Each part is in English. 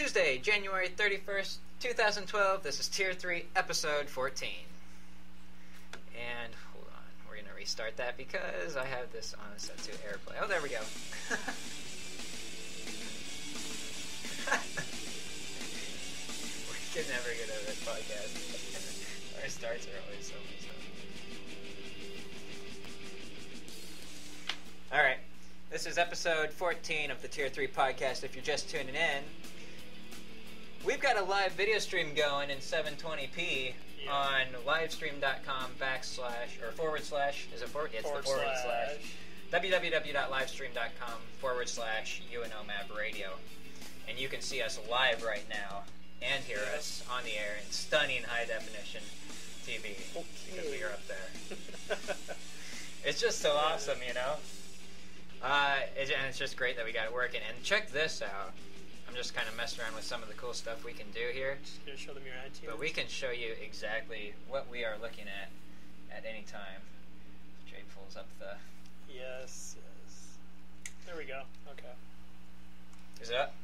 Tuesday, January 31st, 2012. This is Tier 3, Episode 14. And, hold on, we're going to restart that because I have this on set to AirPlay. Oh, there we go. We can never get over this podcast. Our starts are always so messed up. Alright, this is Episode 14 of the Tier 3 podcast. If you're just tuning in, we've got a live video stream going in 720p on livestream.com // is it forward? It's the forward slash. www.livestream.com /UNOMAV radio. And you can see us live right now and hear us on the air in stunning high definition TV because we are up there. It's just so awesome, you know? And it's just great that we got it working. And check this out. I'm just kind of messing around with some of the cool stuff we can do here. Just going to show them your iTunes. But we can show you exactly what we are looking at any time. Jake pulls up the... Yes. There we go. Okay. Is it up?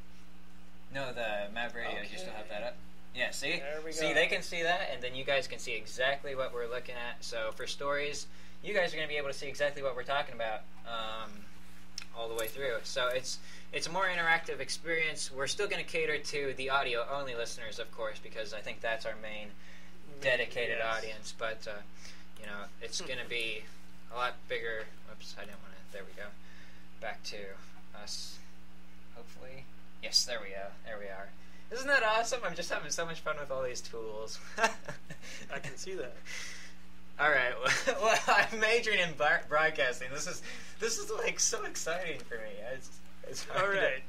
No, the Mav Radio, you still have that up? Yeah, see? There we go. See, they can see that, and then you guys can see exactly what we're looking at. So for stories, you guys are going to be able to see exactly what we're talking about all the way through. So it's a more interactive experience. We're still going to cater to the audio-only listeners, of course, because I think that's our main dedicated audience. But, you know, it's going to be a lot bigger. Whoops, I didn't want to. There we go. Back to us, hopefully. Yes, there we go. There we are. Isn't that awesome? I'm just having so much fun with all these tools. I can see that. All right. Well, I'm majoring in broadcasting. This is like so exciting for me. It's hard. All right.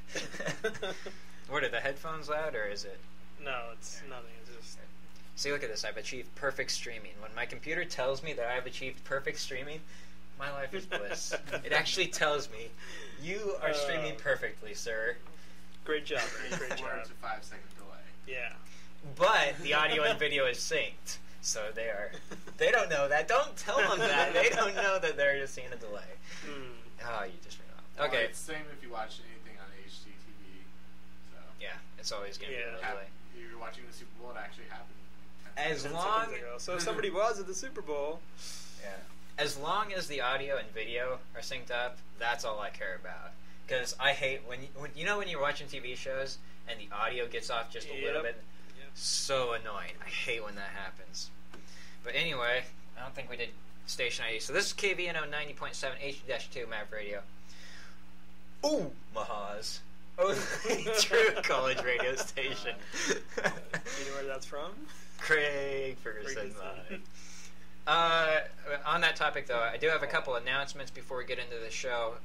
What are the headphones loud, or is it? No, it's nothing. It's just. See, look at this. I've achieved perfect streaming. When my computer tells me that I've achieved perfect streaming, my life is bliss. It actually tells me, you are streaming perfectly, sir. Great job, man. Great 4 job. to 5 second delay. Yeah. But the audio and video is synced, so they don't know that. Don't tell them that. They don't know that they're just seeing a delay. Oh, you just ran off. Okay. Well, it's the same if you watch anything on HDTV. So. Yeah, it's always going to be a delay. You're watching the Super Bowl, it actually happened. As long ago. So if somebody was at the Super Bowl. Yeah. As long as the audio and video are synced up, that's all I care about. Because I hate when you're watching TV shows and the audio gets off just a little bit. Yep. So annoying. I hate when that happens. But anyway, I don't think we did station ID. So this is KVNO 90.7 HD-2 Mav Radio. Ooh, Mahaz. Oh, true college radio station. You know where that's from? Craig Ferguson. On that topic, though, I do have a couple announcements before we get into the show.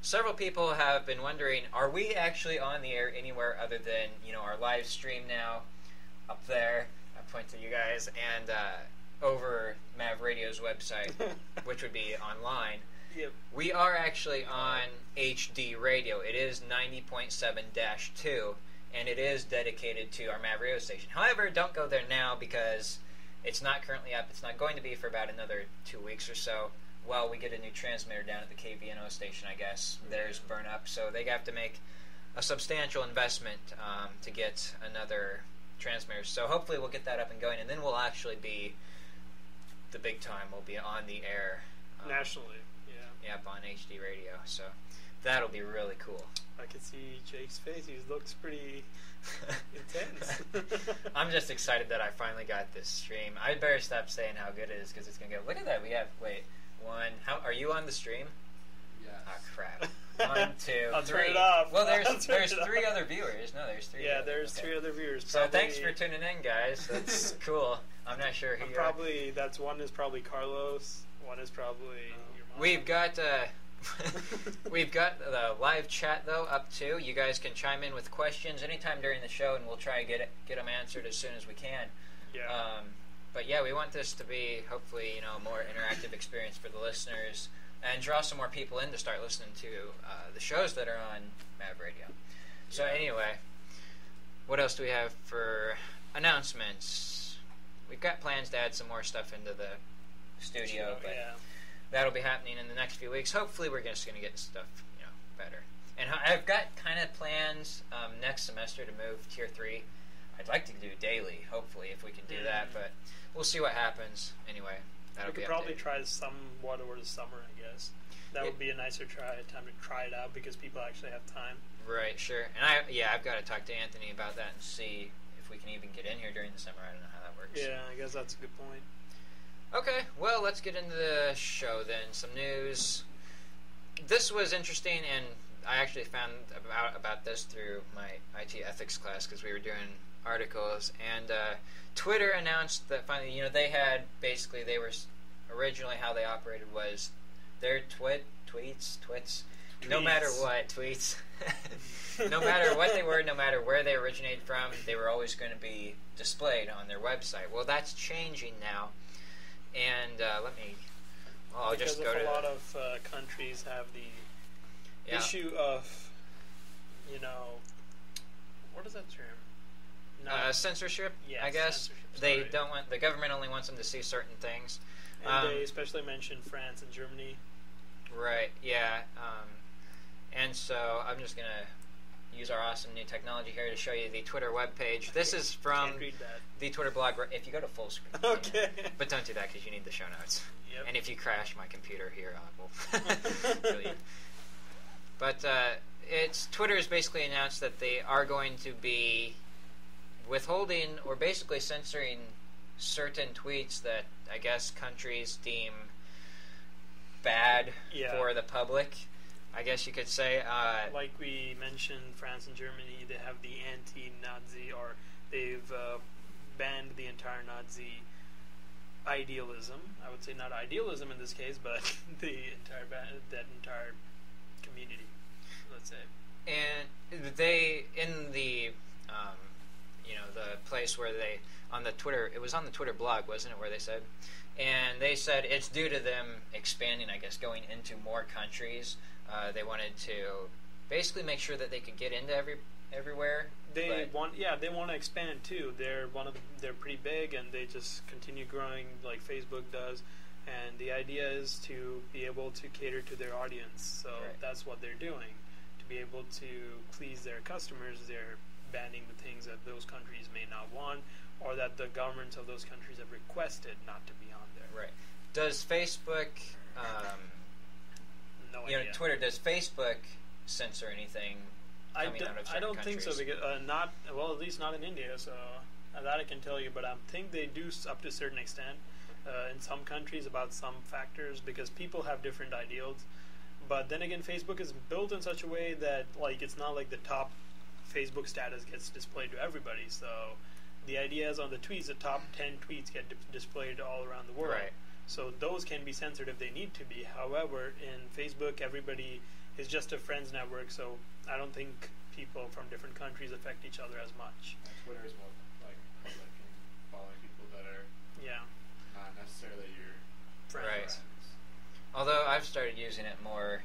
Several people have been wondering, are we actually on the air anywhere other than, our live stream now up there? I point to you guys, and over Mav Radio's website, which would be online. Yep. We are actually on HD Radio. It is 90.7-2, and it is dedicated to our Mav Radio station. However, don't go there now because it's not currently up. It's not going to be for about another 2 weeks or so. While we get a new transmitter down at the KVNO station, I guess. Theirs burn up, so they have to make a substantial investment to get another transmitter. So hopefully we'll get that up and going, and then we'll actually be the big time. We'll be on the air. Nationally, yeah. Yep, on HD Radio. So that'll be really cool. I can see Jake's face. He looks pretty intense. I'm just excited that I finally got this stream. I better stop saying how good it is because it's going to go. Look at that. We have, how are you on the stream? Yeah. Oh, crap. 1, 2, I'll 3. turn it off. Well, there's 3 other viewers. No, there's 3. Yeah, there's 3 other viewers. So thanks for tuning in, guys. That's cool. I'm not sure who you are. One is probably Carlos. One is probably your mom. We've got the live chat though up too. You guys can chime in with questions anytime during the show, and we'll try to get them answered as soon as we can. Yeah. But yeah, we want this to be hopefully a more interactive experience for the listeners, and draw some more people in to start listening to the shows that are on Mav Radio. So anyway, what else do we have for announcements? We've got plans to add some more stuff into the studio, but that'll be happening in the next few weeks. Hopefully, we're just going to get stuff better. And I've got kind of plans next semester to move Tier 3. I'd like to do daily, hopefully, if we can do that, but we'll see what happens. Anyway, that'll be We could probably updated. try somewhat over the summer, I guess. That would be a nicer time to try it out because people actually have time. Right, sure. And I've got to talk to Anthony about that and see if we can even get in here during the summer. I don't know how that works. Yeah, I guess that's a good point. Okay, well, let's get into the show then. Some news. This was interesting, and I actually found about this through my IT ethics class because we were doing articles. And Twitter announced that finally, they had basically, they were originally how they operated was their tweets, no matter what, tweets. No matter what they were, no matter where they originated from, they were always going to be displayed on their website. Well, that's changing now. And I'll because just go a to... lot of countries have the issue of, what is that term? censorship, Yes, I guess. censorship, They sorry. don't want... The government only wants them to see certain things. And they especially mention France and Germany. Right, yeah. And so I'm just going to use our awesome new technology here to show you the Twitter webpage. This is from Can't read that. the Twitter blog. If you go to full screen. Okay. But don't do that because you need the show notes. Yep. And if you crash my computer here, I will kill you. But Twitter has basically announced that they are going to be withholding or basically censoring certain tweets that I guess countries deem bad for the public, I guess you could say. Like we mentioned, France and Germany, they have the anti-Nazi, or they've banned the entire Nazi idealism. I would say not idealism in this case, but that entire community, let's say. And they, in the, the place where they, on the Twitter, it was on the Twitter blog, wasn't it, where they said, and they said it's due to them expanding, I guess, going into more countries. They wanted to basically make sure that they could get into everywhere. They want to expand too. They're pretty big, and they just continue growing like Facebook does. And the idea is to be able to cater to their audience. So that's what they're doing. To be able to please their customers, they're banning the things that those countries may not want, or that the governments of those countries have requested not to be on there. Right. Does Facebook, No idea. Twitter, does Facebook censor anything coming out of certain I don't think so, countries? because at least not in India. So that I can tell you, but I think they do up to a certain extent in some countries about some factors, because people have different ideals. But then again, Facebook is built in such a way that it's not like the top Facebook status gets displayed to everybody. So the idea is on the tweets, the top 10 tweets get displayed all around the world. Right. So those can be censored if they need to be. However, in Facebook, everybody is just a friends network, so I don't think people from different countries affect each other as much. Twitter is more like public and following people that are not necessarily your friends. Although I've started using it more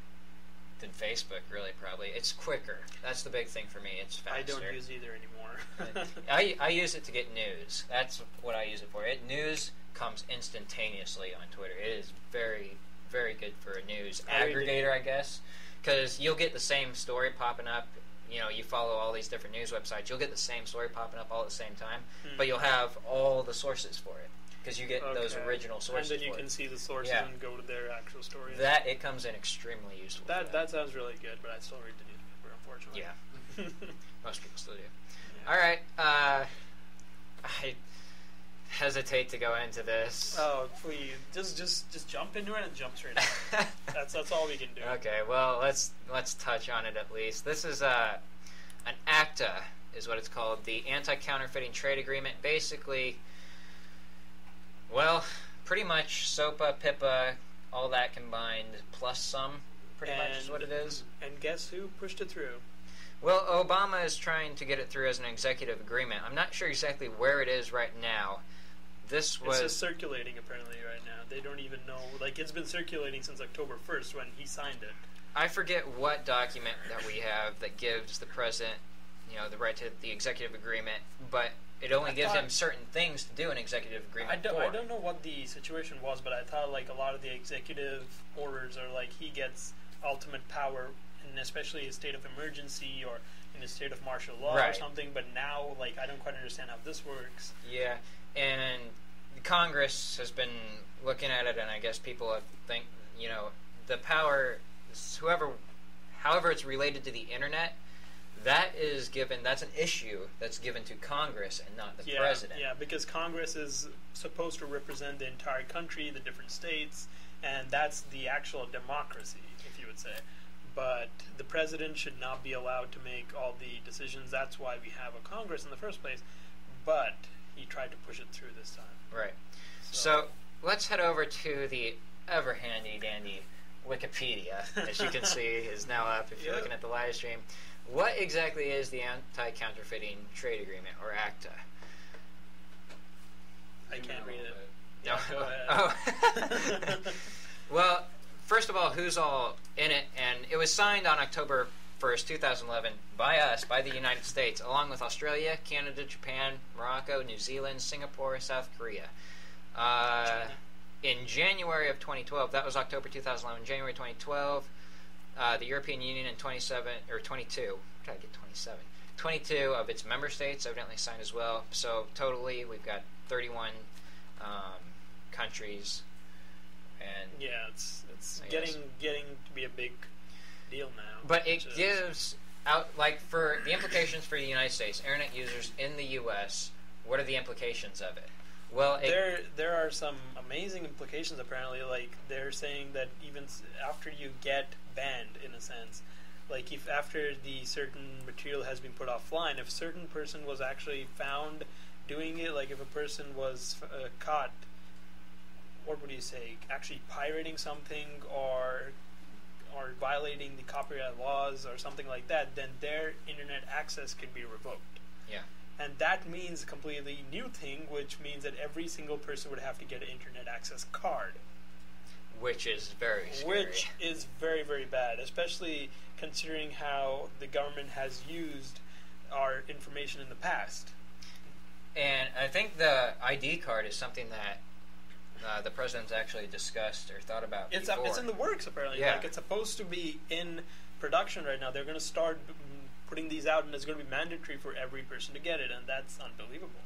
than Facebook, really, probably. It's quicker. That's the big thing for me. It's faster. I don't use either anymore. I use it to get news. That's what I use it for. News comes instantaneously on Twitter. It is very, very good for a news aggregator, I guess, because you'll get the same story popping up. You follow all these different news websites. You'll get the same story popping up all at the same time, but you'll have all the sources for it because you get those original sources. And then you can see the sources and go to their actual stories. It comes in extremely useful. That sounds really good, but I still read the newspaper, unfortunately. Yeah, most people still do. Yeah. All right, I hesitate to go into this. Oh, please, just jump into it and jump straight out. That's all we can do. Okay, well, let's touch on it at least. This is an ACTA, is what it's called, the Anti-Counterfeiting Trade Agreement. Basically, well, pretty much SOPA, PIPA, all that combined, plus some, pretty much is what it is. And guess who pushed it through? Well, Obama is trying to get it through as an executive agreement. I'm not sure exactly where it is right now. It's just circulating apparently right now. They don't even know. It's been circulating since October 1st when he signed it. I forget what document that we have that gives the president, the right to the executive agreement, but it only gives him certain things to do an executive agreement I don't know what the situation was, but I thought a lot of the executive orders are he gets ultimate power in especially a state of emergency or in a state of martial law or something. But now, like, I don't quite understand how this works. Yeah, and Congress has been looking at it, and I guess people have think, you know, the power, however it's related to the internet, that's an issue that's given to Congress and not the president. Yeah, because Congress is supposed to represent the entire country, the different states, and that's the actual democracy, if you would say. But the president should not be allowed to make all the decisions. That's why we have a Congress in the first place. But he tried to push it through this time. Right. So let's head over to the ever handy dandy Wikipedia, as you can see, is now up if you're looking at the live stream. What exactly is the Anti-Counterfeiting Trade Agreement, or ACTA? I can't read it. No. Yeah, go ahead. Well, first of all, who's all in it? And it was signed on October 1st, 2011 by us, by the United States, along with Australia, Canada, Japan, Morocco, New Zealand, Singapore, South Korea. In January of 2012, that was October 2011, January 2012, the European Union and 22, try to get 27, 22 of its member states evidently signed as well. So totally, we've got 31 countries. And yeah, it's getting to be a big deal now. But it gives out, like, for the implications for the United States, internet users in the U.S., what are the implications of it? Well, there are some amazing implications, apparently. Like, they're saying that even after you get banned, in a sense, like, if after the certain material has been put offline, if a certain person was actually found doing it, like if a person was caught, what would you say, actually pirating something or violating the copyright laws or something like that, then their internet access could be revoked. Yeah. And that means a completely new thing, which means that every single person would have to get an internet access card. Which is very scary. Which is very, very bad, especially considering how the government has used our information in the past. And I think the ID card is something that the president's actually discussed or thought about before. It's in the works, apparently. Yeah. Like, it's supposed to be in production right now. They're going to start putting these out, and it's going to be mandatory for every person to get it, and that's unbelievable.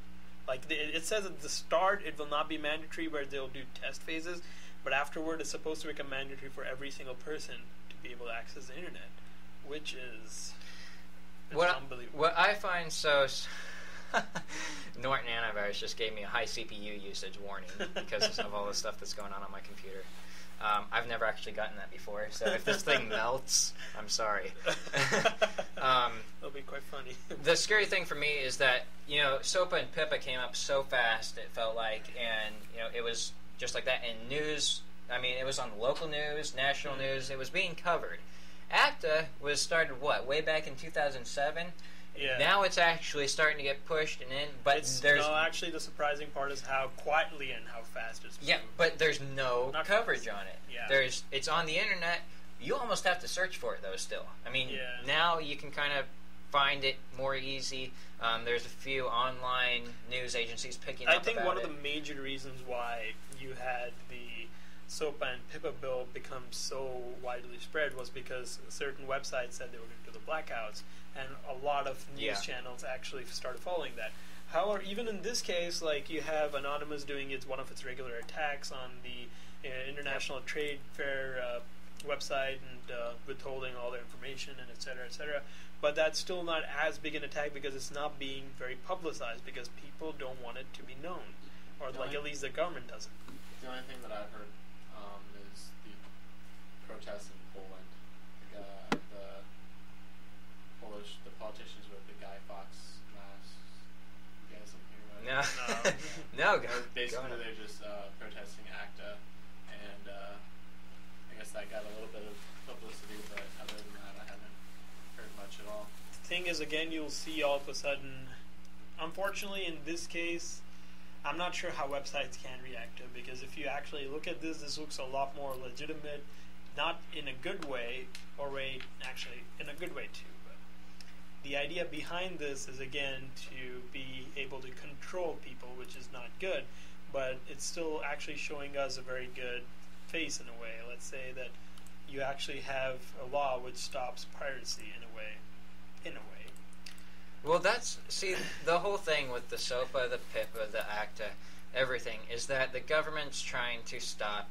Like, it says at the start it will not be mandatory, where they'll do test phases, but afterward it's supposed to become mandatory for every single person to be able to access the internet, which is unbelievable. What I find so... Norton Antivirus just gave me a high CPU usage warning because of all the stuff that's going on my computer. I've never actually gotten that before, so if this thing melts, I'm sorry. It'll be quite funny. The scary thing for me is that, you know, SOPA and PIPA came up so fast, it felt like, and, you know, it was just like that. And news, I mean, it was on local news, national news, it was being covered. ACTA was started, way back in 2007? Yeah. Now it's actually starting to get pushed and in, but actually the surprising part is how quietly and how fast it's moving. Yeah, but there's no coverage on it. Yeah. It's on the internet. You almost have to search for it though still. I mean, now you can kind of find it more easy. There's a few online news agencies picking up about it. I think one of the major reasons why you had the SOPA and PIPA bill become so widely spread was because certain websites said they were going to do the blackouts, and a lot of news channels actually started following that. However, even in this case, like, you have Anonymous doing one of its regular attacks on the International Trade Fair website and withholding all their information and et cetera, but that's still not as big an attack because it's not being very publicized because people don't want it to be known, or at least the government doesn't. The only thing that I've heard is the protests in Poland. The politicians with the Guy Fawkes mask. You guys something about it? No. Basically, they're just protesting ACTA, and I guess that got a little bit of publicity, but other than that, I haven't heard much at all. The thing is, again, you'll see all of a sudden, unfortunately, in this case, I'm not sure how websites can react to it, because if you actually look at this looks a lot more legitimate, not in a good way, actually, in a good way too. The idea behind this is, again, to be able to control people, which is not good, but it's still actually showing us a very good face in a way. Let's say that you actually have a law which stops piracy in a way. Well, the whole thing with the SOPA, the PIPA, the ACTA, everything, is that the government's trying to stop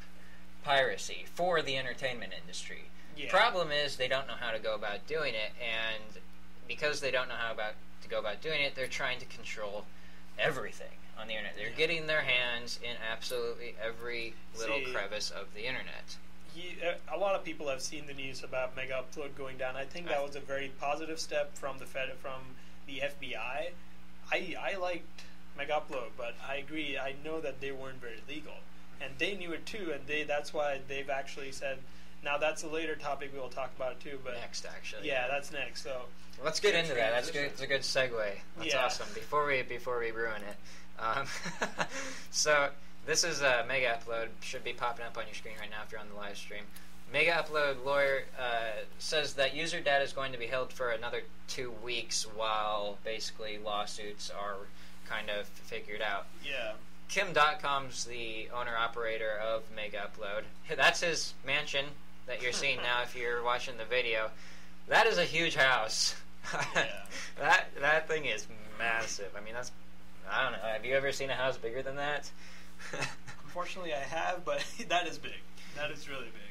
piracy for the entertainment industry. Yeah. Problem is they don't know how to go about doing it, and because they don't know how to go about doing it, they're trying to control everything on the internet. They're getting their hands in absolutely every little crevice of the internet. A lot of people have seen the news about Mega Upload going down. I think that was a very positive step from the FBI. I liked Mega Upload, but I agree. I know that they weren't very legal, and they knew it too. And that's why they've actually said. Now that's a later topic we will talk about too. But next, actually. Yeah, that's next. So let's get into that. That's good. It's a good segue. That's awesome. Before we ruin it. So this is a Mega Upload. Should be popping up on your screen right now if you're on the live stream. Mega Upload lawyer says that user data is going to be held for another 2 weeks while basically lawsuits are kind of figured out. Yeah. Kim.com's the owner-operator of Mega Upload. That's his mansion that you're seeing now if you're watching the video. That is a huge house. Yeah. That thing is massive. I mean, I don't know. Have you ever seen a house bigger than that? Unfortunately, I have, but that is big. That is really big.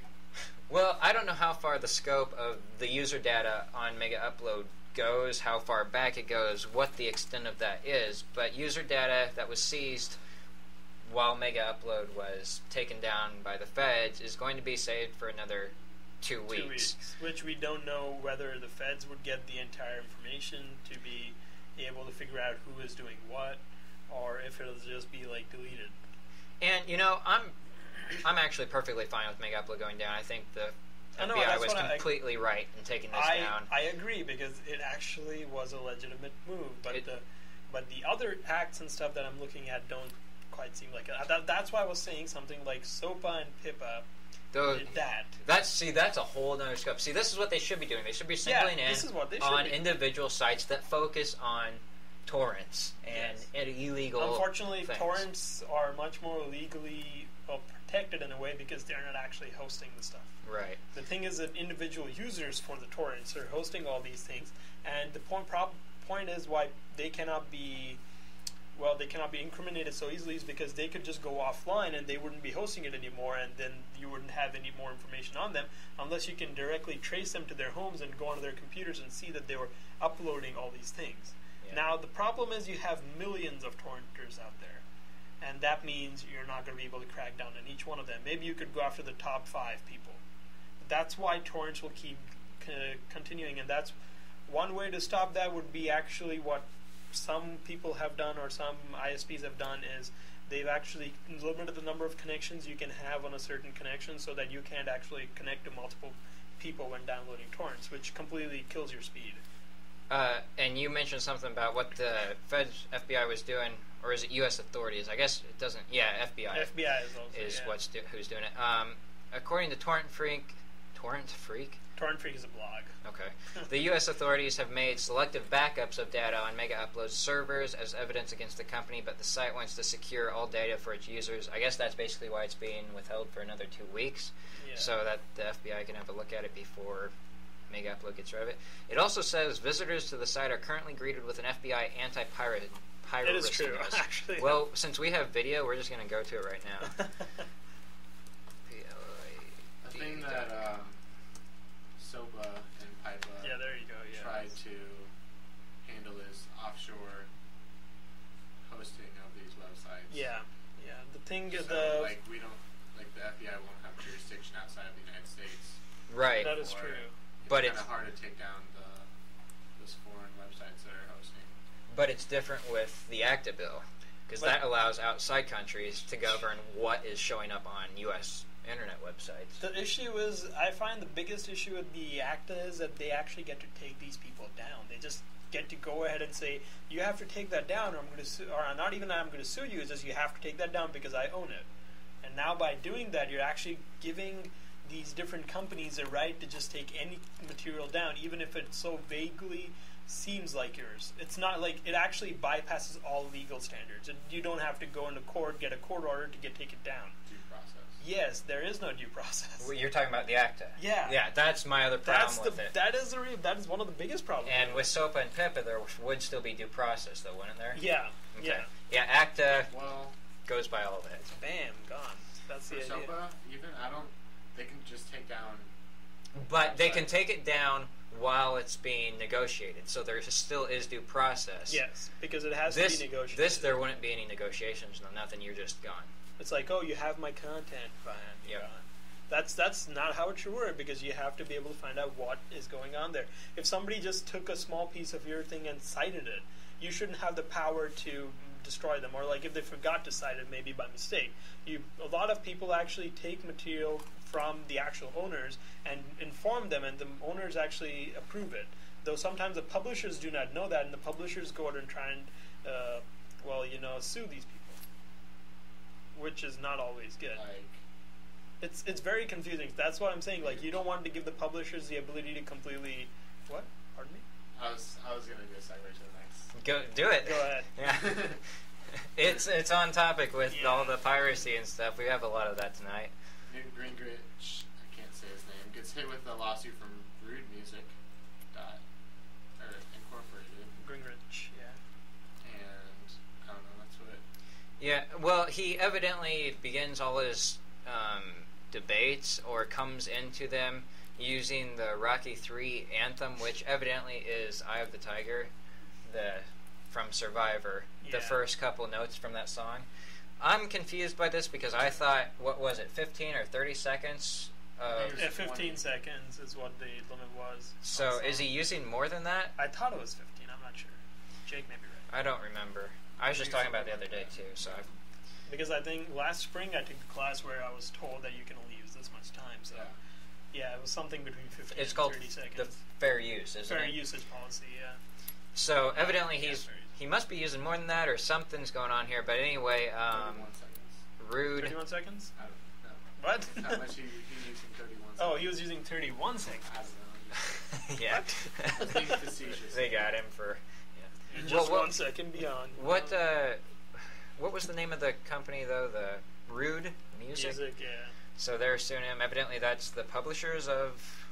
Well, I don't know how far the scope of the user data on Mega Upload goes, how far back it goes, what the extent of that is, but user data that was seized while Mega Upload was taken down by the feds is going to be saved for another 2 weeks. 2 weeks, which we don't know whether the feds would get the entire information to be able to figure out who is doing what, or if it'll just be like deleted. And you know, I'm actually perfectly fine with Mega Upload going down. I think the FBI was completely right in taking this down. I agree, because it actually was a legitimate move, but the other acts and stuff that I'm looking at don't quite seem like it. That's why I was saying something like SOPA and PIPA did that. That's a whole other scope. See, this is what they should be doing. They should be singling in on individual sites that focus on torrents and illegal Unfortunately, things. Torrents are much more legally protected in a way because they're not actually hosting the stuff. Right. The thing is that individual users for the torrents are hosting all these things, and the point is why they cannot be incriminated so easily is because they could just go offline and they wouldn't be hosting it anymore, and then you wouldn't have any more information on them unless you can directly trace them to their homes and go onto their computers and see that they were uploading all these things. Yeah. Now, the problem is you have millions of torrenters out there, and that means you're not going to be able to crack down on each one of them. Maybe you could go after the top 5 people. That's why torrents will keep continuing, and that's one way to stop that would be actually what some people have done, or some ISPs have done, is they've actually limited the number of connections you can have on a certain connection so that you can't actually connect to multiple people when downloading torrents, which completely kills your speed. And you mentioned something about what the FBI was doing, or is it U.S. authorities? I guess it doesn't. Yeah, FBI. FBI is also who's doing it. According to Torrent Freak. Torrent Freak is a blog. Okay. The U.S. authorities have made selective backups of data on Mega Upload's servers as evidence against the company, but the site wants to secure all data for its users. I guess that's basically why it's being withheld for another 2 weeks, so that the FBI can have a look at it before Mega Upload gets rid of it. It also says visitors to the site are currently greeted with an FBI anti-pirate. It is true, actually. Well, since we have video, we're just going to go to it right now. The thing that SOPA and PIPA tried to handle is offshore hosting of these websites. Yeah. The thing is, like we don't, like the FBI won't have jurisdiction outside of the United States. Right. That is true. But it's kind of hard to take down those foreign websites that are hosting. But it's different with the ACTA bill, because that allows outside countries to govern what is showing up on U.S. internet websites. The issue is, I find the biggest issue with the ACTA is that they actually get to take these people down. They just get to go ahead and say, you have to take that down, or I'm going to sue, or not even I'm going to sue you, it's just you have to take that down because I own it. And now by doing that, you're actually giving these different companies a right to just take any material down, even if it so vaguely seems like yours. It's not like it actually bypasses all legal standards. You don't have to go into court, get a court order to get taken down. process. Yes, there is no due process. Well, you're talking about the ACTA. Yeah. Yeah, that's my other problem with it. That is one of the biggest problems. And with SOPA and PIPA, there would still be due process, though, wouldn't there? Yeah. Okay. Yeah. Yeah, ACTA Well, goes by all of it. Bam, gone. That's the for idea. SOPA, even they can just take down. But they can take it down while it's being negotiated, so there still is due process. Yes, because it has to be negotiated. This, there wouldn't be any negotiations, no nothing, you're just gone. It's like, oh, you have my content, fine. Yeah. That's not how it should work, because you have to be able to find out what is going on there. If somebody just took a small piece of your thing and cited it, you shouldn't have the power to destroy them. Or like if they forgot to cite it, maybe by mistake. A lot of people actually take material from the actual owners and inform them, and the owners actually approve it. Though sometimes the publishers do not know that, and the publishers go out and try and, sue these people, which is not always good. It's very confusing. That's what I'm saying. Like, you don't want to give the publishers the ability to completely... What? Pardon me? I was going to go segue to the next. Go do it. Go ahead. Yeah. It's on topic with all the piracy and stuff. We have a lot of that tonight. Newt Gingrich, I can't say his name, gets hit with a lawsuit from Rude Music, Incorporated. Gingrich, yeah. And I don't know. That's what. Yeah. Well, he evidently begins all his debates or comes into them using the Rocky III anthem, which evidently is "Eye of the Tiger," from Survivor. Yeah. The first couple notes from that song. I'm confused by this because I thought, what was it, 15 or 30 seconds? Yeah, 15 seconds is what the limit was. So is he using more than that? I thought it was 15. I'm not sure. Jake may be right. I don't remember. I was just talking about it the other day too. So because I think last spring I took a class where I was told that you can only use this much time. So yeah, it was something between 15 it's and called 30 seconds. the fair use, isn't it? Fair usage policy, yeah. So evidently he must be using more than that, or something's going on here. But anyway, 31 seconds. Rude. 31 seconds? I don't know. What? How much he using 31 seconds? Oh, he was using 31 seconds. I don't know. Yeah. Being facetious. They got him for. Yeah. You're just 1 second beyond. What was the name of the company though? The Rude Music. Yeah. So they're suing him. Evidently, that's the publishers of.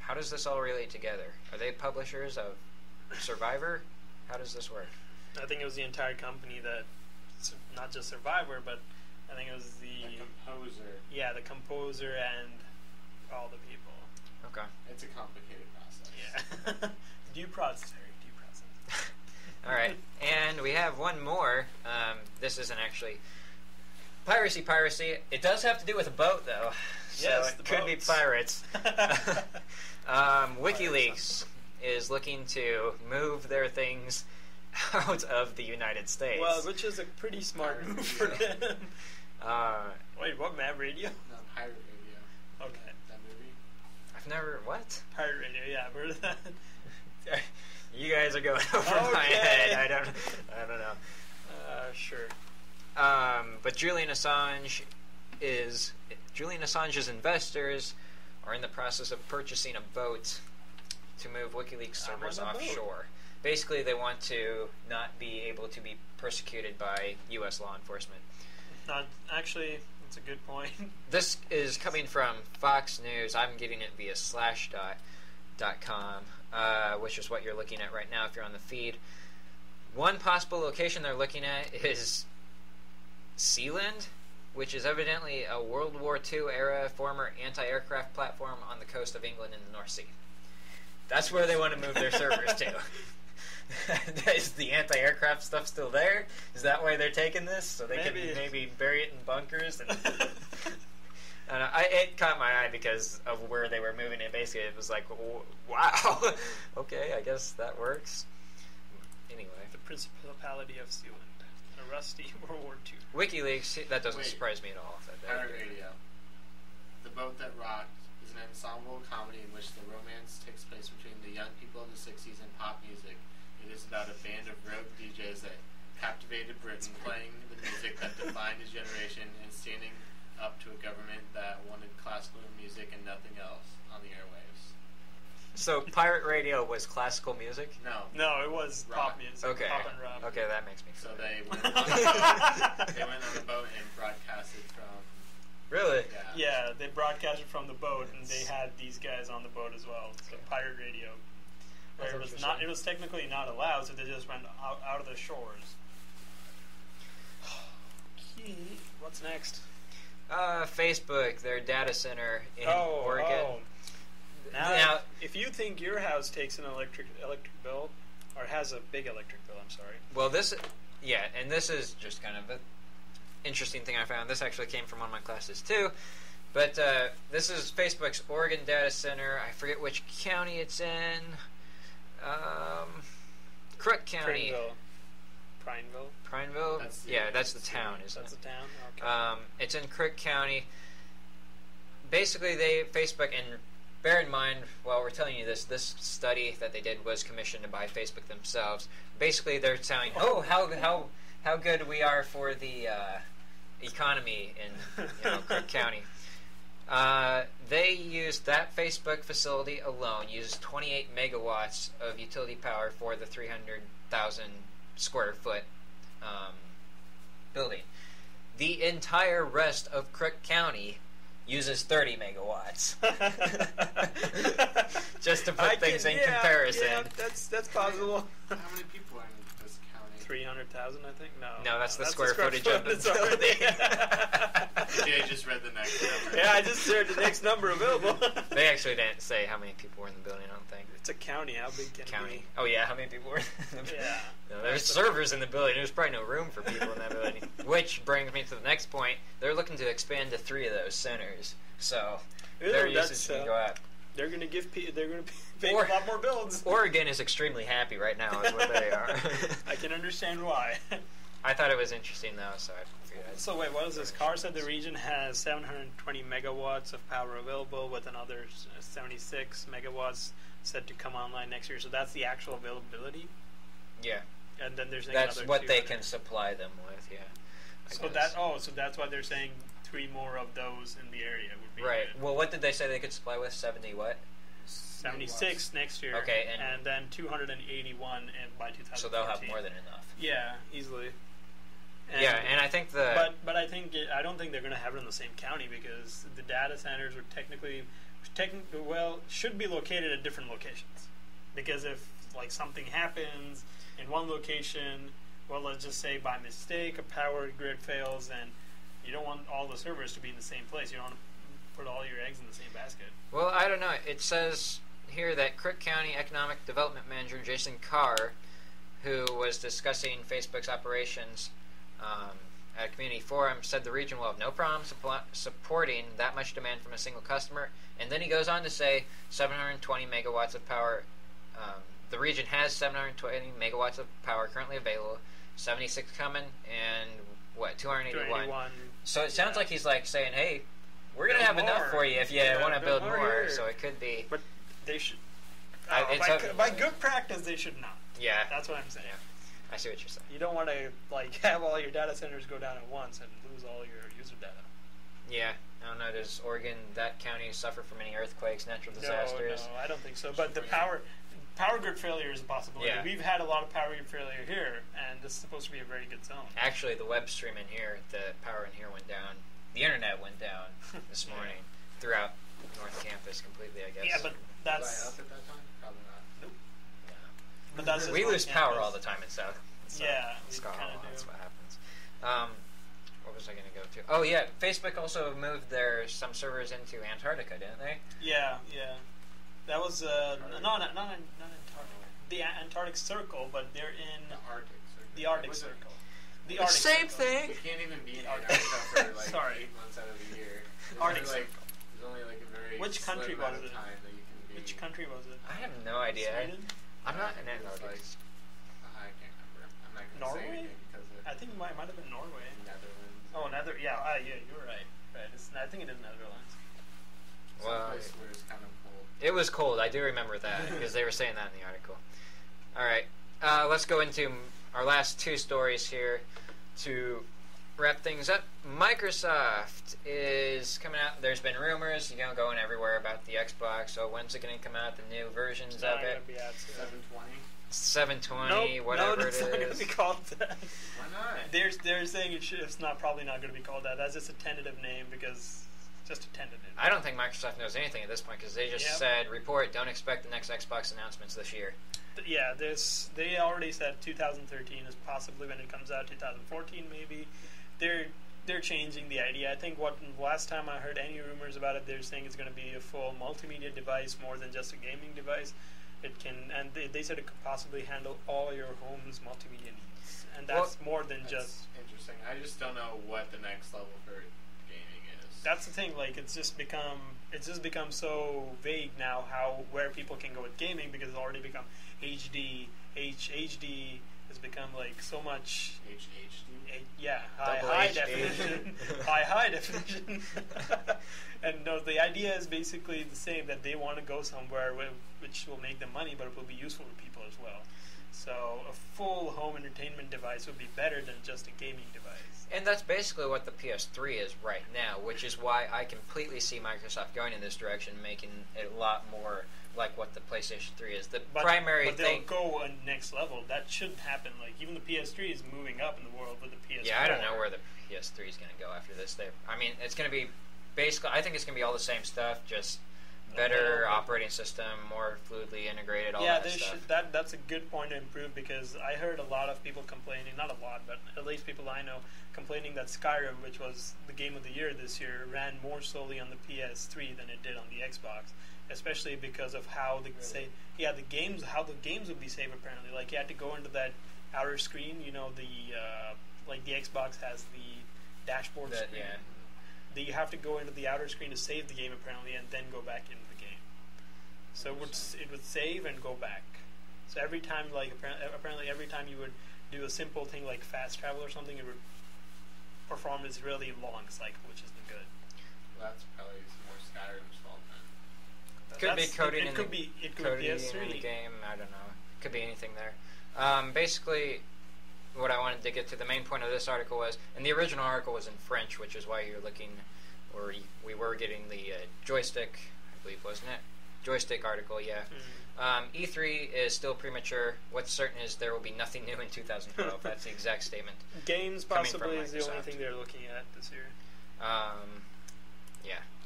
How does this all relate together? Are they publishers of Survivor? How does this work? I think it was the entire company that, not just Survivor, but I think it was The composer. Yeah, the composer and all the people. Okay. It's a complicated process. Yeah. Due process, Harry. Due process. All right, and we have one more. This isn't actually piracy. It does have to do with a boat, though. Yes, so it could be pirates. WikiLeaks is looking to move their things out of the United States. Well, which is a pretty smart move for them. Wait, what? Mad Radio? No, Pirate Radio. Okay. That movie? I've never... What? Pirate Radio, yeah, I've heard of that. You guys are going over my head. I don't know. Sure. But Julian Assange's investors are in the process of purchasing a boat to move WikiLeaks servers offshore. Basically, they want to not be able to be persecuted by U.S. law enforcement. Actually, that's a good point. This is coming from Fox News. I'm getting it via slashdot.com, which is what you're looking at right now if you're on the feed. One possible location they're looking at is Sealand, which is evidently a World War II era former anti-aircraft platform on the coast of England in the North Sea. That's where they want to move their servers to. Is the anti-aircraft stuff still there? Is that why they're taking this? So they can maybe bury it in bunkers? And it caught my eye because of where they were moving it. Basically, it was like, wow, okay, I guess that works. Anyway. The Principality of Sealand. A rusty World War II. WikiLeaks, that doesn't surprise me at all. Pirate Radio. The Boat That Rocked is an ensemble comedy in which the romance takes place between the young people of the 60s and pop music. It is about a band of rogue DJs that captivated Britain, playing the music that defined a generation and standing up to a government that wanted classical music and nothing else on the airwaves. So Pirate Radio was classical music? No, it was rock. Pop music. Okay. Pop and rock. Okay, that makes me So feel they went on a boat and broadcasted from Really? Yeah, they broadcasted from the boat, and they had these guys on the boat as well. So pirate radio. Where it was technically not allowed, so they just went out of the shores. What's next? Facebook, their data center in Oregon. Oh. Now, if you think your house takes an electric bill, or has a big electric bill, I'm sorry. Well, this is just kind of an interesting thing I found. This actually came from one of my classes too. But this is Facebook's Oregon data center. I forget which county it's in. Crook County. Prineville? That's the town, isn't it? That's the town? Okay. It's in Crook County. Basically, Facebook, and bear in mind, while we're telling you this study that they did was commissioned by Facebook themselves. Basically, they're telling, how good we are for the economy in Crook County. They used that Facebook facility alone, uses 28 megawatts of utility power for the 300,000 square foot building. The entire rest of Crook County uses 30 megawatts. Just to put things in comparison. Yeah, that's possible. How many people are in this county? 300,000, I think? No, that's the square footage of the building. Yeah, I just read the next number. Yeah, I just heard the next number available. They actually didn't say how many people were in the building, I don't think. It's a county. How big can it be? Oh, yeah, how many people were in the building? Yeah. No, there's servers in the building. There's probably no room for people in that building. Which brings me to the next point. They're looking to expand to 3 of those centers. So their usage can go up. They're going to pay a lot more bills. Oregon is extremely happy right now is what they are. I can understand why. I thought it was interesting, though, so I figured So wait, what is this? Carr said the region has 720 megawatts of power available, with another 76 megawatts set to come online next year. So that's the actual availability? Yeah. And then there's that's what they can supply them with, yeah. So that's why they're saying 3 more of those in the area would be right. good. Well, what did they say they could supply with? 70 what? 76 next year. Okay, and then 281 by 2014. So they'll have more than enough. Yeah, easily. And I think but I think I don't think they're going to have it in the same county, because the data centers are should be located at different locations. Because if something happens in one location, well, let's just say by mistake a power grid fails, and you don't want all the servers to be in the same place. You don't want to put all your eggs in the same basket. Well, I don't know. It says here that Crook County Economic Development Manager Jason Carr, who was discussing Facebook's operations at a community forum, said the region will have no problem supporting that much demand from a single customer. And then he goes on to say 720 megawatts of power. The region has 720 megawatts of power currently available, 76 coming, and 281. So it sounds like he's saying, hey, we're going to have enough for you if you want to build more. So it could be. But they should. By good practice, they should not. Yeah. That's what I'm saying. Yeah. I see what you're saying. You don't want to have all your data centers go down at once and lose all your user data. Yeah. I don't know. Does Oregon, that county, suffer from any earthquakes, natural disasters? No, I don't think so. But the power grid failure is a possibility. Yeah. We've had a lot of power grid failure here, and this is supposed to be a very good zone. Actually, the web stream in here, the power in here went down. The internet went down this morning throughout North Campus completely, I guess. Yeah, but that's... Was I up at that time? Probably not. Nope. No. But that's we lose power all the time in South. Yeah, that's what happens. What was I going to go to? Oh yeah, Facebook also moved some servers into Antarctica, didn't they? Yeah. That was not Antarctica. The Antarctic Circle, but they're in the Arctic Circle. The Arctic Circle. The Arctic Same Circle. Thing. You can't even be in Antarctica for 8 months out of the year. Arctic Circle. There's only a very Which country was it? time that you can be. Which country was it? I have no idea. Sweden? I'm not in Antarctica. I can't remember. I'm not going to say anything because I think it might have been Norway. Netherlands. Oh, yeah, you're right. I think it is Netherlands. Well, place where it's kind of cold. It was cold. I do remember that because they were saying that in the article. All right, let's go into our last 2 stories here to wrap things up. Microsoft is coming out. There's been rumors, going everywhere about the Xbox. So when's it going to come out? The new versions of it. 720. 720, whatever it's it not going to is. be called that. Why not? They're saying it's probably not going to be called that. That's just a tentative name because just a tentative. I don't think Microsoft knows anything at this point because they just said, report, don't expect the next Xbox announcements this year. Yeah, they already said 2013 is possibly when it comes out, 2014 maybe. They're changing the idea. I think last time I heard any rumors about it, they're saying it's going to be a full multimedia device more than just a gaming device. It can, and they said it could possibly handle all your home's multimedia needs, and that's more than just. Interesting. I just don't know what the next level for gaming is. That's the thing. Like, it's just become so vague now where people can go with gaming because it's already become HD. HD has become like so much. HHD. High definition. high definition. And no, the idea is basically the same, that they want to go somewhere which will make them money, but it will be useful to people as well. So a full home entertainment device would be better than just a gaming device. And that's basically what the PS3 is right now, which is why I completely see Microsoft going in this direction, making it a lot more like what the PlayStation 3 is. But they'll go a next level. That shouldn't happen. Like, even the PS3 is moving up in the world with the PS4. Yeah, I don't know where the PS3 is going to go after this. I mean, it's going to be basically, I think it's going to be all the same stuff, just better operating system, more fluidly integrated, all that stuff. That's a good point to improve, because I heard a lot of people complaining, not a lot, but at least people I know, complaining that Skyrim, which was the game of the year this year, ran more slowly on the PS3 than it did on the Xbox, especially because of how how the games would be saved apparently. Like, you had to go into that outer screen, like the Xbox has the dashboard screen. Yeah. You have to go into the outer screen to save the game apparently, and then go back into the game. So it would save and go back. So every time, like apparently every time you would do a simple thing like fast travel or something, it would perform this really long cycle, which isn't good. Well, that's probably more Skyrim's fault then. Could be coding it could be PS3 in the game. I don't know. Could be anything there. Basically, what I wanted to get to, the main point of this article was, and the original article was in French, which is why you're looking, or we were getting the joystick, I believe, wasn't it? Joystick article, yeah. Mm-hmm. E3 is still premature. What's certain is there will be nothing new in 2012. That's the exact statement. Games possibly is the only thing they're looking at this year.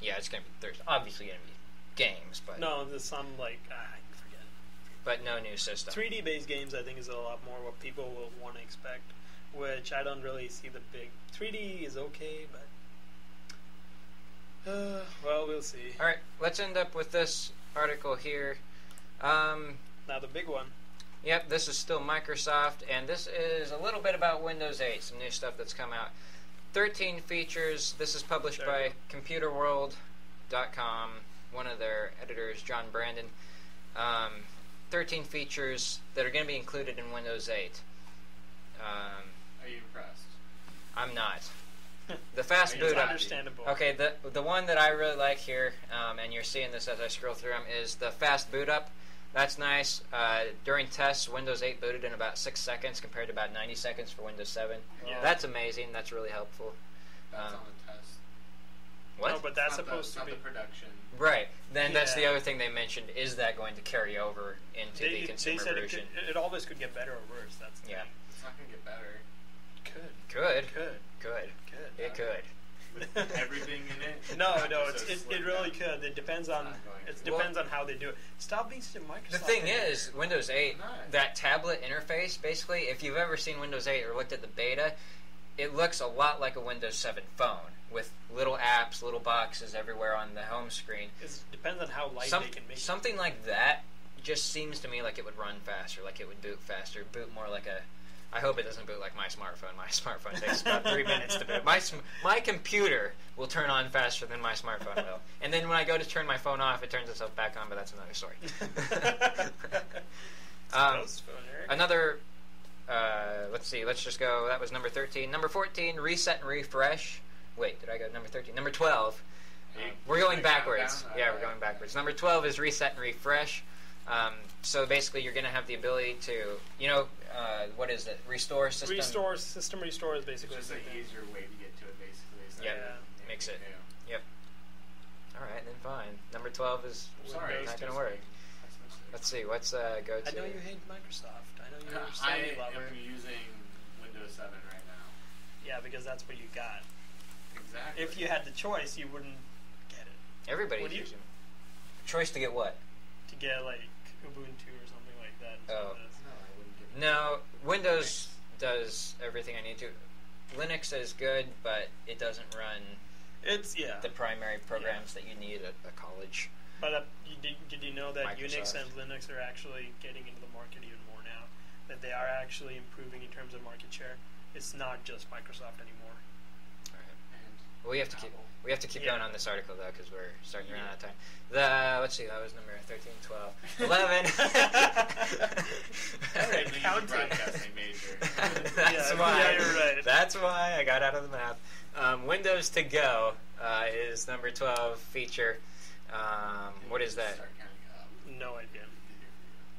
Yeah, it's gonna be. There's obviously gonna be games, but no, there's some like forget it. But no new system. 3D based games, I think, is a lot more what people will want to expect, which I don't really see the big. 3D is okay, but well, we'll see. All right, let's end up with this article here. Now the big one. Yep, this is still Microsoft, and this is a little bit about Windows 8, some new stuff that's come out. 13 features. This is published by ComputerWorld.com. One of their editors, John Brandon. 13 features that are going to be included in Windows 8. Are you impressed? I'm not. The fast boot up. Understandable. Okay, the one that I really like here, and you're seeing this as I scroll through them, is the fast boot up. That's nice. During tests, Windows 8 booted in about 6 seconds compared to about 90 seconds for Windows 7. Yeah. That's amazing. That's really helpful. That's on the test. What? No, but that's supposed to be the production. Right. Then that's the other thing they mentioned. Is that going to carry over into the consumer they said version? It always could get better or worse. That's the thing. It's not going to get better. Could. It could. With everything in it. No, it really could. It depends on on how they do it. Stop being so Microsoft. The thing is, Windows 8, that tablet interface, basically, if you've ever seen Windows 8 or looked at the beta, it looks a lot like a Windows 7 phone with little apps, little boxes everywhere on the home screen. It depends on how light they can make it. Something like that just seems to me like it would run faster, like it would boot faster, boot more like a... I hope it doesn't boot like my smartphone. My smartphone takes about 3 minutes to boot. My computer will turn on faster than my smartphone will. And then when I go to turn my phone off, it turns itself back on, but that's another story. Another... let's see, let's just go. That was number 13. Number 14, reset and refresh. Wait, did I go number 13? Number 12. We're going backwards. Yeah, we're going backwards. Number 12 is reset and refresh. So basically, you're going to have the ability to, what is it? Restore system. System restore is basically just an easier way to get to it, basically. Makes it. Yep. All right, then fine. Number 12 is not going to work. Let's see, what's go to? I know you hate Microsoft. I know you're a I Sony lover. am using Windows 7 right now. Yeah, because that's what you got. Exactly. If you had the choice, you wouldn't get it. Everybody's using. Choice to get what? To get like Ubuntu or something like that. No, Oh. I wouldn't get it. No, Windows does everything I need to. Linux is good, but it doesn't run the primary programs that you need at a college. But did you know that Microsoft. Unix and Linux are actually getting into the market even more now? That they are actually improving in terms of market share. It's not just Microsoft anymore. All right. And We have to keep Apple. going on this article though, because we're starting to run out of time. Let's see, that was number 13, 12, 11. All right, Maybe counting. broadcasting major. That's why. Yeah, you're right. That's why I got out of the math. Windows to Go is number 12 feature. What is that? Start counting up. No idea.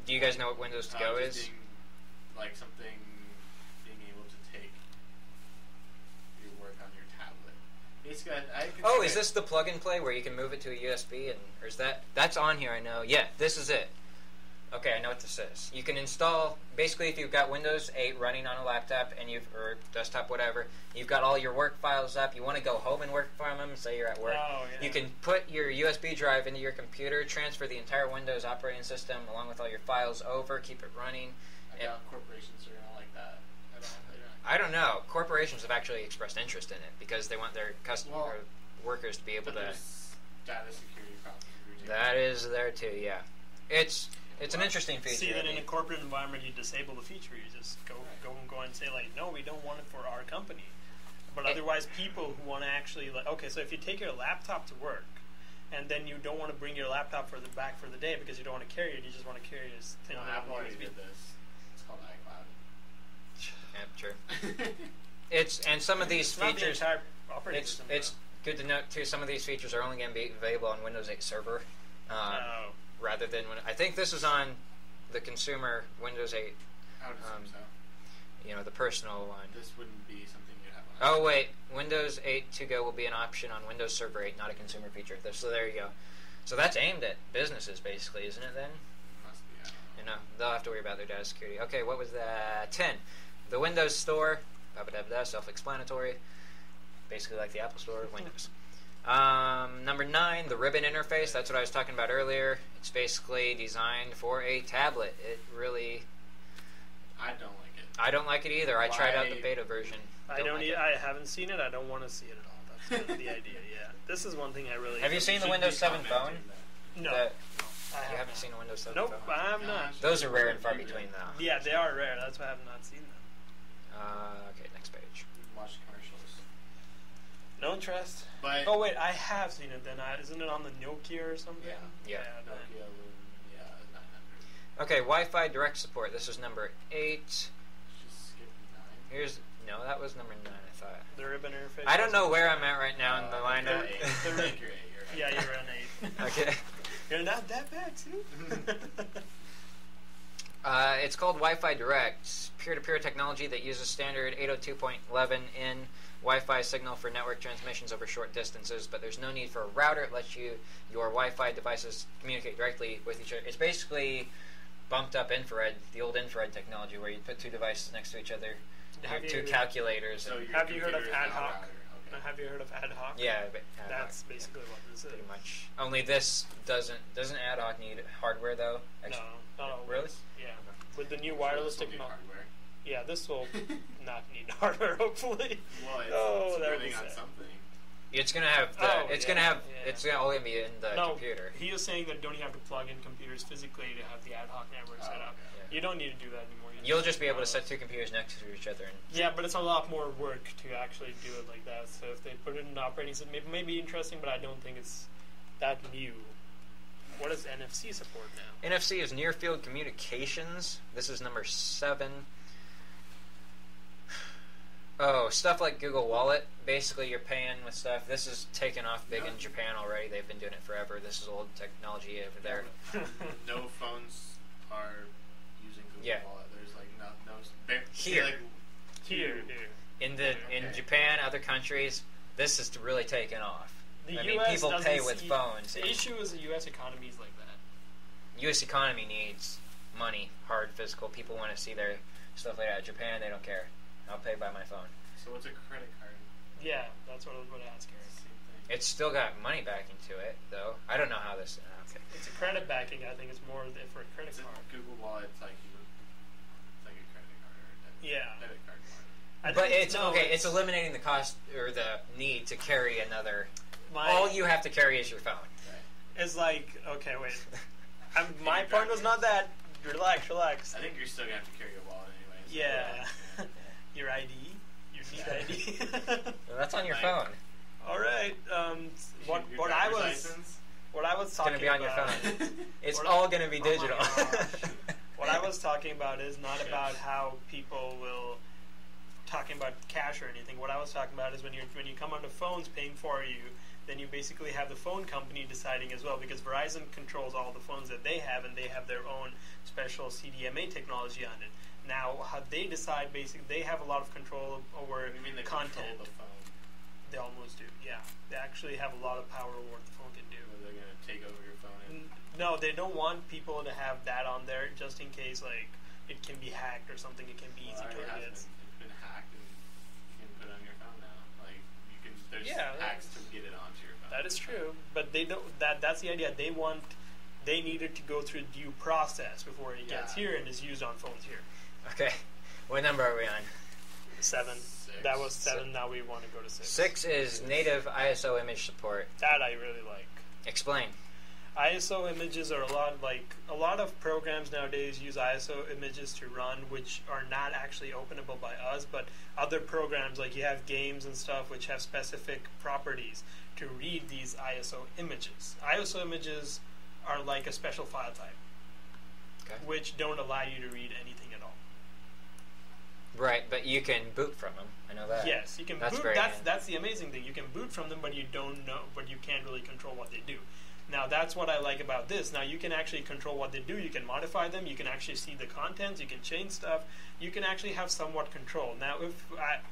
Do you guys know what Windows to Go Just is? being, like something, being able to take your work on your tablet. Basically, Oh, is this the plug and play where you can move it to a USB or is that's on here? I know. Yeah, this is it. Okay, I know what this is. You can install basically if you've got Windows 8 running on a laptop and or desktop, whatever. You've got all your work files up. You want to go home and work from them. Say you're at work. Oh, yeah. You can put your USB drive into your computer, transfer the entire Windows operating system along with all your files over, keep it running. I doubt corporations are gonna like that at all. They don't. I don't know. Corporations have actually expressed interest in it because they want their workers to be able But to. there's data security problems. That is there too. Yeah, it's an interesting feature. See, I then in mean. a corporate environment, you disable the feature. You just go and say like, no, we don't want it for our company. But otherwise, people who want to actually okay, so if you take your laptop to work, and then you don't want to bring your laptop back for the day because you don't want to carry it, you just want to carry this thing on Apple already USB. did this. It's called iCloud. Yeah, true. And some of these It's not the features. entire operating system. It's good to note too. Some of these features are only going to be available on Windows 8 Server, rather than I think this is on the consumer Windows 8. I would assume so. The personal one. This wouldn't be something you'd have on. Oh wait, Windows 8 to Go will be an option on Windows Server 8, not a consumer feature. So there you go. So that's aimed at businesses, basically, isn't it? Then Must be. I don't know. they'll have to worry about their data security. Okay, what was that? 10. The Windows Store. Self-explanatory. Basically like the Apple Store of Windows. Number 9, the ribbon interface. That's what I was talking about earlier. It's basically designed for a tablet. It really. I don't like it. I don't like it either. I tried out the Why- beta version. I haven't seen it. I don't want to see it at all. That's kind of the idea. Yeah, this is one thing I really. Have you seen the Should Windows be 7 phone? commenting that. No, That- I You haven't seen a Windows 7 Nope, phone? I have not. Those are rare and far between, though. Yeah, they are rare. That's why I have not seen them. Okay, next page. Watch commercials. No interest. But Oh wait, I have seen it. Then isn't it on the Nokia or something? Yeah. then- Nokia, 900. Okay, Wi-Fi direct support. This is number 8. Just skip 9. No, that was number 9, I thought. The ribbon interface. I don't know where I'm at right now in the lineup. You're right. You're right. Yeah, you're an 8. Okay. You're not that bad, too. It's called Wi-Fi Direct, peer-to-peer technology that uses standard 802.11n Wi-Fi signal for network transmissions over short distances, but there's no need for a router. It lets your Wi-Fi devices communicate directly with each other. It's basically bumped up infrared, the old infrared technology where you put two devices next to each other, two calculators. So your Have you heard of computer is ad not a hoc? router. Okay. Have you heard of ad hoc? Yeah, but ad hoc, That's basically what this is. pretty much. Only this doesn't ad hoc need hardware though? No, not always. Really? Yeah. With the new So wireless this will be technology. hardware. Yeah, this will not need hardware, hopefully. Well, Oh, that would running be on sad. something. It's gonna have it's gonna only be in the computer. He was saying that don't you have to plug in computers physically to have the ad hoc network set up. Okay. You don't need to do that anymore. You'll just be able to set two computers next to each other. Yeah, but it's a lot more work to actually do it like that. So if they put it in the operating system, it may be interesting, but I don't think it's that new. What does NFC support now? NFC is near field communications. This is number 7. Oh, stuff like Google Wallet. Basically, you're paying with stuff. This is taken off big in Japan already. They've been doing it forever. This is old technology over there. No phones are using Google Yeah. Wallet. There's like no Here. like, Here. In Okay. Japan, other countries, this is really taken off. The I mean, US people doesn't pay with see- phones. The issue is the U.S. economy is like that. U.S. economy needs money, hard, physical. People want to see their stuff like that. Japan, they don't care. I'll pay by my phone. So what's a credit card? Yeah, that's what I was going to ask, Eric. It's still got money backing to it, though. I don't know how this. Okay. It's a credit backing. I think it's more for a credit card. Google Wallet, it's like a credit card or a debit card. But it's eliminating the cost or the need to carry another. All you have to carry is your phone. Right. It's like, okay, wait. My point was not that. Relax. I think you're still going to have to carry your wallet anyway. So yeah. Your ID. Your need ID. Well, that's on your phone. All right. What I was talking about. It's going to be on your phone. It's all going to be digital. What I was talking about is not about how people will talking about cash or anything. What I was talking about is when you come onto phones paying for you, then you basically have the phone company deciding as well, because Verizon controls all the phones that they have, and they have their own special CDMA technology on it. Now, how they decide, basically, they have a lot of control over content. Control the phone? They almost do, yeah. They actually have a lot of power over what the phone can do. Are they going to take over your phone? No, they don't want people to have that on there, just in case, like, it can be hacked or something. It can be easy targets. It's been hacked, and you can put it on your phone now. Like, there's hacks to get it onto your phone. That is true, but they don't. That's the idea. They needed to go through due process before it gets here and is used on phones here. Okay, what number are we on? 7. 6. That was 7. Now we want to go to 6. 6 is native ISO image support. That I really like. Explain. ISO images are a lot of programs nowadays use ISO images to run, which are not actually openable by us, but other programs, like you have games and stuff which have specific properties to read these ISO images. ISO images are like a special file type, which don't allow you to read anything at all. Right, but you can boot from them. I know that. Yes, you can boot. That's the amazing thing. You can boot from them, but you can't really control what they do. Now, that's what I like about this. Now, you can actually control what they do. You can modify them. You can actually see the contents. You can change stuff. You can actually have somewhat control. Now,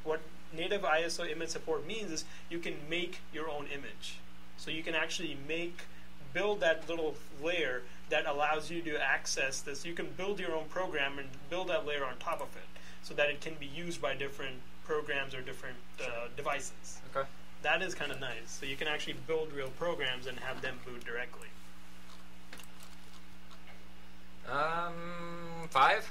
what native ISO image support means is you can make your own image. So you can actually build that little layer that allows you to access this. You can build your own program and build that layer on top of it so that it can be used by different programs or different devices. Okay. That is kind of nice. So you can actually build real programs and have them boot directly. 5.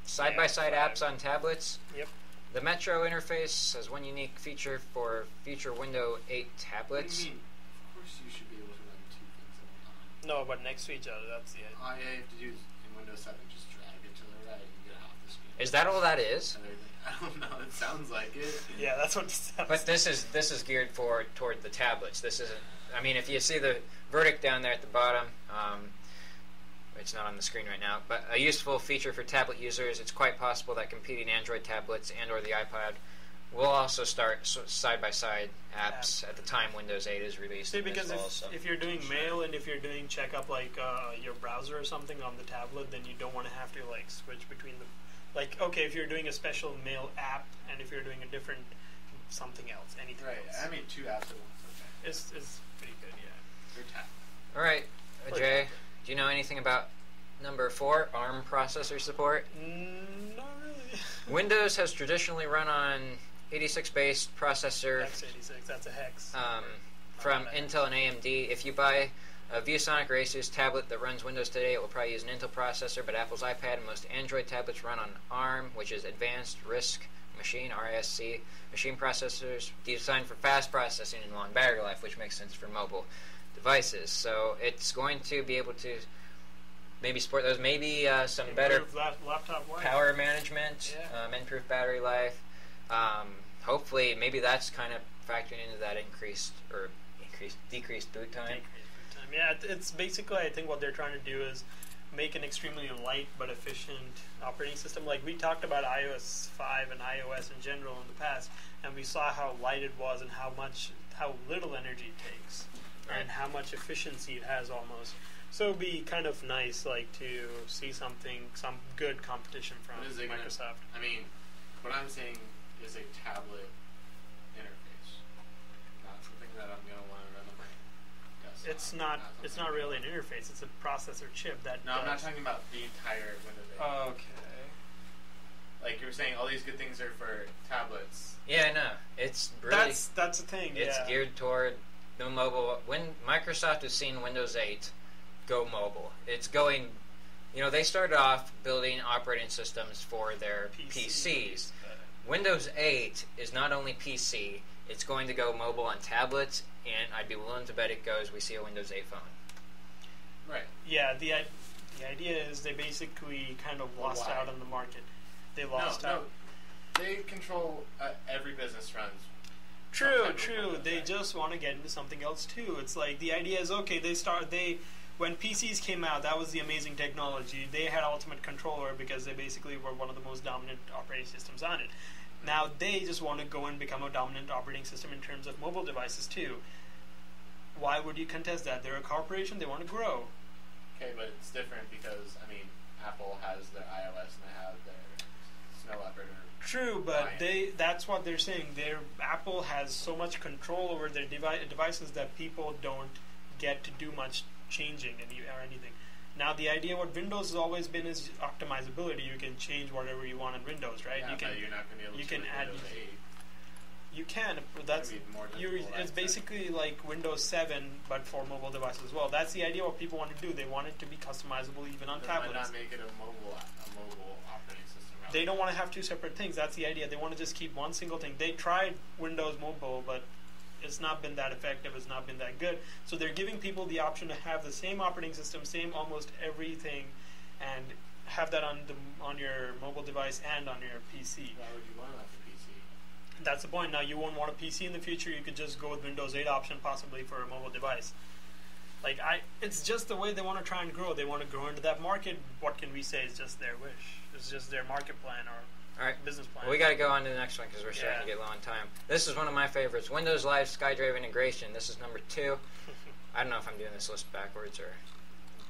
Side-by-side apps on tablets. Yep. The Metro interface has one unique feature for future Windows 8 tablets. What do you mean? Of course you should be able to run 2 things at a time. No, but next to each other, that's the idea. All you have to do is, in Windows 7, just drag it to the right and get off the screen. Is that all that is? I don't know. It sounds like it. Yeah, that's what it sounds. But this is geared toward the tablets. This isn't. I mean, if you see the verdict down there at the bottom, it's not on the screen right now. But a useful feature for tablet users. It's quite possible that competing Android tablets and/or the iPad will also start side-by-side apps at the time Windows 8 is released. See, because if you're doing mail and if you're doing checkup like your browser or something on the tablet, then you don't want to have to like switch between the. Like, okay, if you're doing a special mail app, and if you're doing a different something else, anything else. I mean, 2 apps at once. Okay. It's pretty good, yeah. Your tablet. All right, Jay, do you know anything about number 4, ARM processor support? Not really. Windows has traditionally run on 86-based processor. x86, that's a hex. From Intel and AMD. If you buy a ViewSonic or Asus tablet that runs Windows today, it will probably use an Intel processor, but Apple's iPad and most Android tablets run on ARM, which is Advanced RISC Machine, RISC, machine processors designed for fast processing and long battery life, which makes sense for mobile devices. So it's going to be able to maybe support those, maybe some better laptop power management, improved battery life. Hopefully, maybe that's kind of factoring into that decreased boot time. Yeah, it's basically, I think what they're trying to do is make an extremely light but efficient operating system. Like we talked about iOS 5 and iOS in general in the past, and we saw how light it was and how little energy it takes, and how much efficiency it has almost. So it'd be kind of nice, like, to see some good competition from Microsoft. I mean, what I'm saying is a tablet interface, not something that I'm going to want to run on my desktop. It's not really an interface. It's a processor chip that. No, I'm not talking about the entire Windows 8. Oh, okay. Like you were saying, all these good things are for tablets. Yeah, no, it's really that's the thing. it's geared toward the mobile. When Microsoft has seen Windows 8 go mobile, it's going. You know, they started off building operating systems for their PCs. Windows 8 is not only PC, it's going to go mobile on tablets, and I'd be willing to bet it goes, we see a Windows 8 phone. Right. Yeah, the idea is they basically kind of lost out on the market. They lost out. No, they control every business runs. True. They just want to get into something else too. It's like the idea is, okay, when PCs came out, that was the amazing technology. They had ultimate control over it because they basically were one of the most dominant operating systems on it. Now they just want to go and become a dominant operating system in terms of mobile devices too. Why would you contest that? They're a corporation, they want to grow. Okay, but it's different because, I mean, Apple has their iOS and they have their Snow Leopard. True, but that's what they're saying. Apple has so much control over their devices that people don't get to do much changing or anything. Now, the idea what Windows has always been is optimizability. You can change whatever you want in Windows, right? Yeah, but you're not going to be able to can add. Windows 8. You can, but it's basically like Windows 7, but for mobile devices as well. That's the idea what people want to do. They want it to be customizable even on tablets. Why not make it a mobile operating system? They don't want to have two separate things. That's the idea. They want to just keep one single thing. They tried Windows Mobile, but it's not been that effective. It's not been that good. So they're giving people the option to have the same operating system, same almost everything, and have that on your mobile device and on your PC. Why would you want to have the PC? That's the point. Now you won't want a PC in the future. You could just go with Windows 8 option possibly for a mobile device. It's just the way they want to try and grow. They want to grow into that market. What can we say? It's just their wish. It's just their market plan or business plan. Well, we got to go on to the next one because we're starting to get low on time. This is one of my favorites. Windows Live SkyDrive integration. This is number 2. I don't know if I'm doing this list backwards or...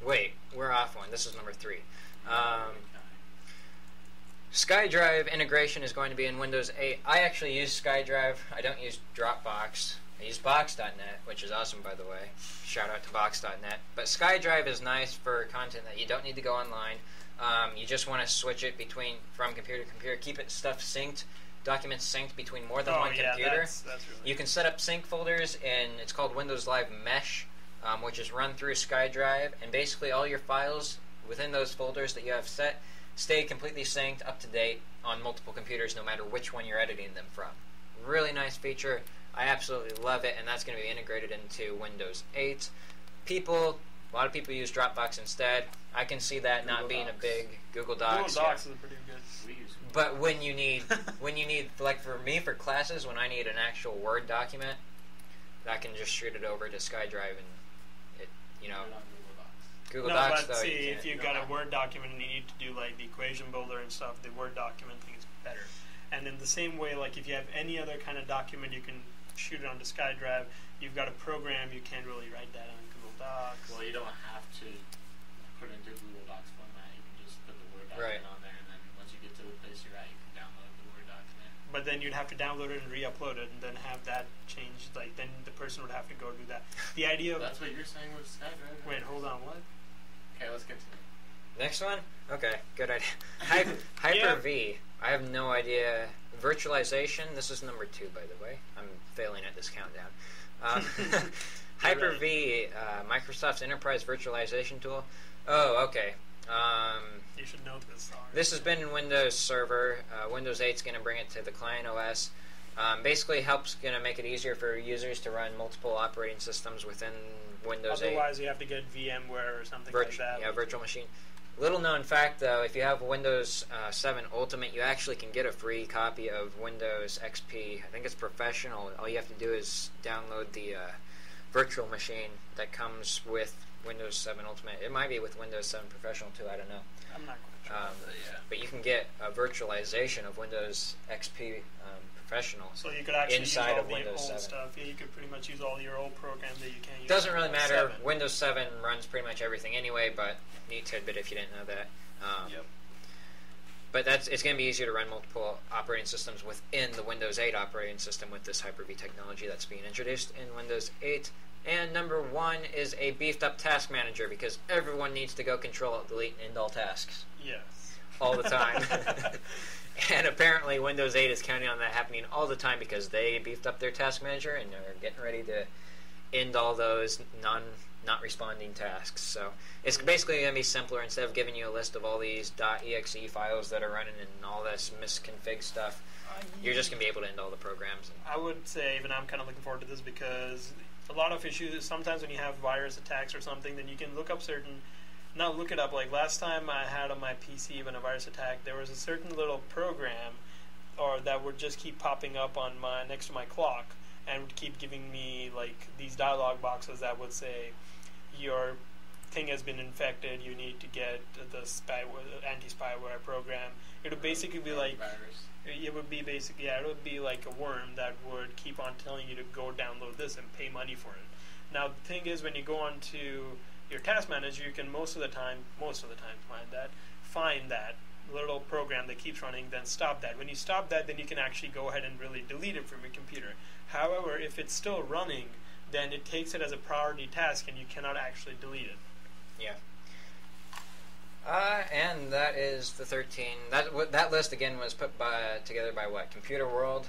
Wait, we're off one. This is number 3. SkyDrive integration is going to be in Windows 8. I actually use SkyDrive. I don't use Dropbox. I use Box.net, which is awesome, by the way. Shout out to Box.net. But SkyDrive is nice for content that you don't need to go online. You just want to switch it from computer to computer. Keep stuff synced, documents synced between more than one computer. That's really you can set up sync folders, and it's called Windows Live Mesh, which is run through SkyDrive. And basically all your files within those folders that you have set stay completely synced, up to date on multiple computers, no matter which one you're editing them from. Really nice feature. I absolutely love it, and that's going to be integrated into Windows 8. A lot of people use Dropbox instead. I can see that not being a big Google Docs. Google Docs is pretty good. But when you need, like for me, for classes, when I need an actual Word document, I can just shoot it over to SkyDrive and it, Google Docs. But see, if you've got a Word document and you need to do like the equation builder and stuff, the Word document thing is better. And in the same way, like if you have any other kind of document, you can shoot it onto SkyDrive. You've got a program, you can't really write that on Google Docs. Well, you don't have to put it into Google Docs format. You can just put the Word document on there, and then once you get to the place you're at, you can download the Word document. But then you'd have to download it and re-upload it, and then have that changed. Like then the person would have to go do that. The idea of that's what you're saying with SkyDrive. Wait, hold on, what? Okay, let's continue. Next one? Okay, good idea. Hyper-V. I have no idea. Virtualization. This is number 2, by the way. I'm failing at this countdown. Hyper-V, Microsoft's enterprise virtualization tool. Oh, okay. You should know this. This has been in Windows Server. Windows 8 is going to bring it to the client OS. Basically, going to make it easier for users to run multiple operating systems within Windows 8. Otherwise, you have to get VMware or something like that. Yeah, virtual machine. Little known fact, though, if you have Windows 7 Ultimate, you actually can get a free copy of Windows XP. I think it's Professional. All you have to do is download the virtual machine that comes with Windows 7 Ultimate. It might be with Windows 7 Professional, too. I don't know. I'm not quite sure. But you can get a virtualization of Windows XP Professional so you could actually inside use all of Windows old 7. Stuff. Yeah, you could pretty much use all your old programs that you can't use. Doesn't really matter. 7. Windows 7 runs pretty much everything anyway, but neat tidbit if you didn't know that. Yep. But it's going to be easier to run multiple operating systems within the Windows 8 operating system with this Hyper-V technology that's being introduced in Windows 8. And number 1 is a beefed-up task manager, because everyone needs to go control, delete, and end all tasks. Yes. All the time. And apparently Windows 8 is counting on that happening all the time because they beefed up their task manager and they're getting ready to end all those not responding tasks. So it's basically going to be simpler. Instead of giving you a list of all these .exe files that are running and all this misconfig stuff, you're just going to be able to end all the programs. I would say, even I'm kind of looking forward to this, because a lot of issues, sometimes when you have virus attacks or something, then you can look up certain... Now look it up. Like last time I had on my PC when a virus attacked, there was a certain little program, or that would just keep popping up on my next to my clock, and would keep giving me like these dialog boxes that would say, your thing has been infected. You need to get the anti-spyware program. It would basically be like virus. It would be basically it would be like a worm that would keep on telling you to go download this and pay money for it. Now the thing is, when you go on to your task manager, you can most of the time find that little program that keeps running, then stop that. When you stop that, then you can actually go ahead and really delete it from your computer. However, if it's still running, then it takes it as a priority task and you cannot actually delete it. Yeah. And that is the 13. That list again was put together by what? Computer World.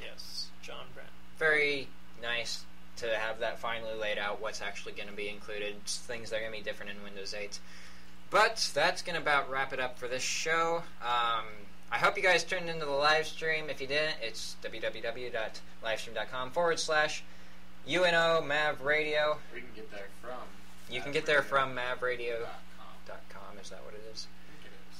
Yes, John Brent. Very nice to have that finally laid out, what's actually going to be included, things that are going to be different in Windows 8. But that's going to about wrap it up for this show. I hope you guys tuned into the live stream. If you didn't, it's www.livestream.com/UNO Mav Radio. We can get there from. You can get there from mavradio.com. Is that what it is? I think it is.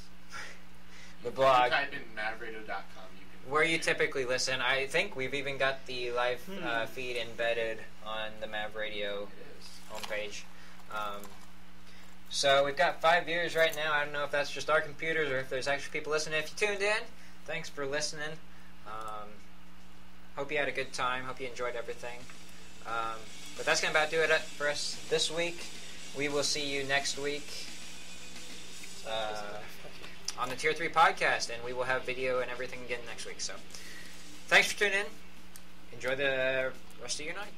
The blog. If you type in mavradio.com. Where you typically listen. I think we've even got the live feed embedded on the Mav Radio homepage. So we've got 5 viewers right now. I don't know if that's just our computers or if there's actually people listening. If you tuned in, thanks for listening. Hope you had a good time. Hope you enjoyed everything. But that's going to about do it for us this week. We will see you next week on the Tier 3 podcast, and we will have video and everything again next week. So thanks for tuning in. Enjoy the rest of your night.